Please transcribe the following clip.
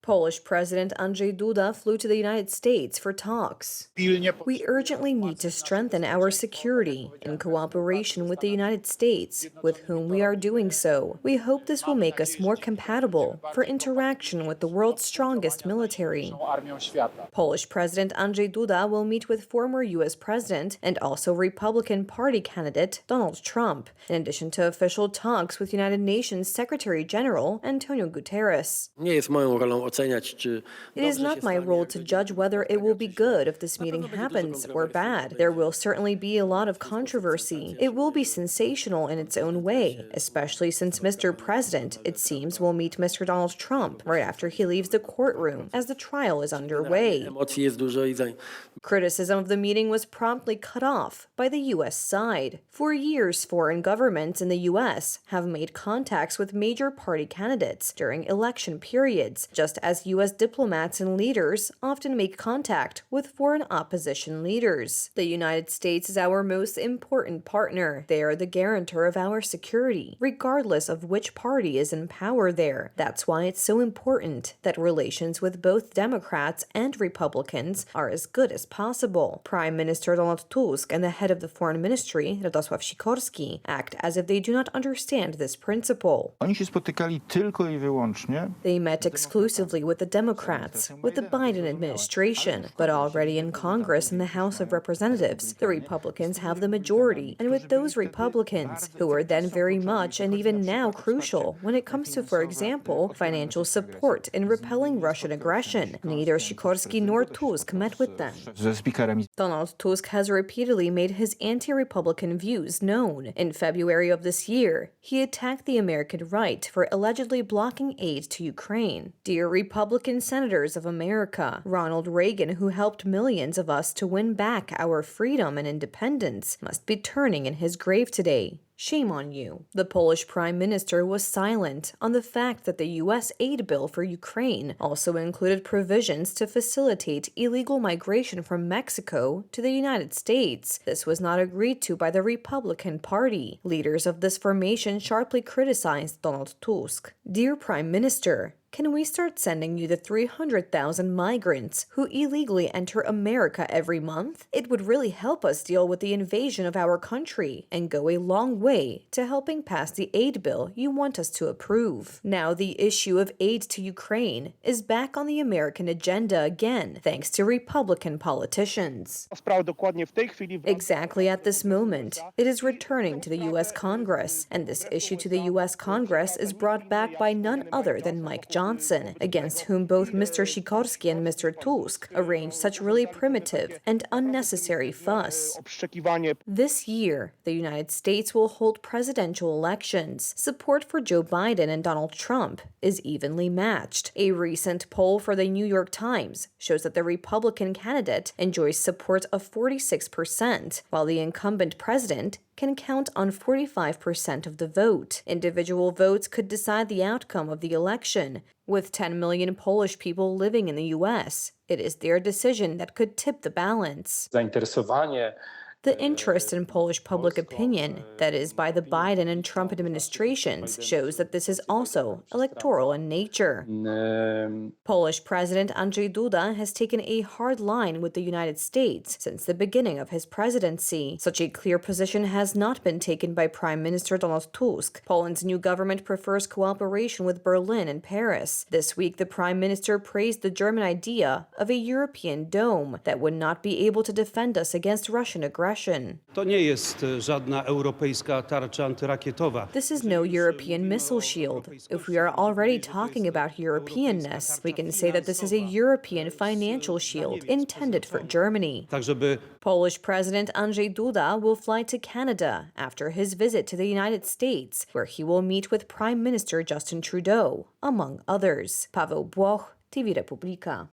Polish President Andrzej Duda flew to the United States for talks. We urgently need to strengthen our security in cooperation with the United States, with whom we are doing so. We hope this will make us more compatible for interaction with the world's strongest military. Polish President Andrzej Duda will meet with former U.S. President and also Republican Party candidate Donald Trump, in addition to official talks with United Nations Secretary General Antonio Guterres. It is not my role to judge whether it will be good if this meeting happens or bad. There will certainly be a lot of controversy. It will be sensational in its own way, especially since Mr. President, it seems, will meet Mr. Donald Trump right after he leaves the courtroom as the trial is underway. Criticism of the meeting was promptly cut off by the U.S. side. For years, foreign governments in the U.S. have made contacts with major party candidates during election periods, just as U.S. diplomats and leaders often make contact with foreign opposition leaders. The United States is our most important partner. They are the guarantor of our security, regardless of which party is in power there. That's why it's so important that relations with both Democrats and Republicans are as good as possible. Prime Minister Donald Tusk and the head of the Foreign Ministry, Radosław Sikorski, act as if they do not understand this principle. They met exclusively with the Democrats, with the Biden administration, but already in Congress and the House of Representatives, the Republicans have the majority, and with those Republicans, who were then very much and even now crucial when it comes to, for example, financial support in repelling Russian aggression, neither Sikorski nor Tusk met with them. Donald Tusk has repeatedly made his anti-Republican views known. In February of this year, he attacked the American right for allegedly blocking aid to Ukraine. Dear Republican senators of America, Ronald Reagan, who helped millions of us to win back our freedom and independence, must be turning in his grave today. Shame on you. The Polish Prime Minister was silent on the fact that the U.S. aid bill for Ukraine also included provisions to facilitate illegal migration from Mexico to the United States. This was not agreed to by the Republican Party. Leaders of this formation sharply criticized Donald Tusk. Dear Prime Minister, can we start sending you the 300,000 migrants who illegally enter America every month? It would really help us deal with the invasion of our country and go a long way to helping pass the aid bill you want us to approve. Now the issue of aid to Ukraine is back on the American agenda again, thanks to Republican politicians. Exactly at this moment, it is returning to the U.S. Congress, and this issue to the U.S. Congress is brought back by none other than Mike Johnson, against whom both Mr. Sikorski and Mr. Tusk arranged such really primitive and unnecessary fuss. This year, the United States will hold presidential elections. Support for Joe Biden and Donald Trump is evenly matched. A recent poll for the New York Times shows that the Republican candidate enjoys support of 46%, while the incumbent president can count on 45% of the vote. Individual votes could decide the outcome of the election. With 10 million Polish people living in the U.S., it is their decision that could tip the balance. The interest in Polish public opinion, that is, by the Biden and Trump administrations, shows that this is also electoral in nature. Polish President Andrzej Duda has taken a hard line with the United States since the beginning of his presidency. Such a clear position has not been taken by Prime Minister Donald Tusk. Poland's new government prefers cooperation with Berlin and Paris. This week, the Prime Minister praised the German idea of a European dome that would not be able to defend us against Russian aggression. This is no European missile shield. If we are already talking about Europeanness, we can say that this is a European financial shield intended for Germany. Polish President Andrzej Duda will fly to Canada after his visit to the United States, where he will meet with Prime Minister Justin Trudeau, among others. Paweł Błoch, TV Republika.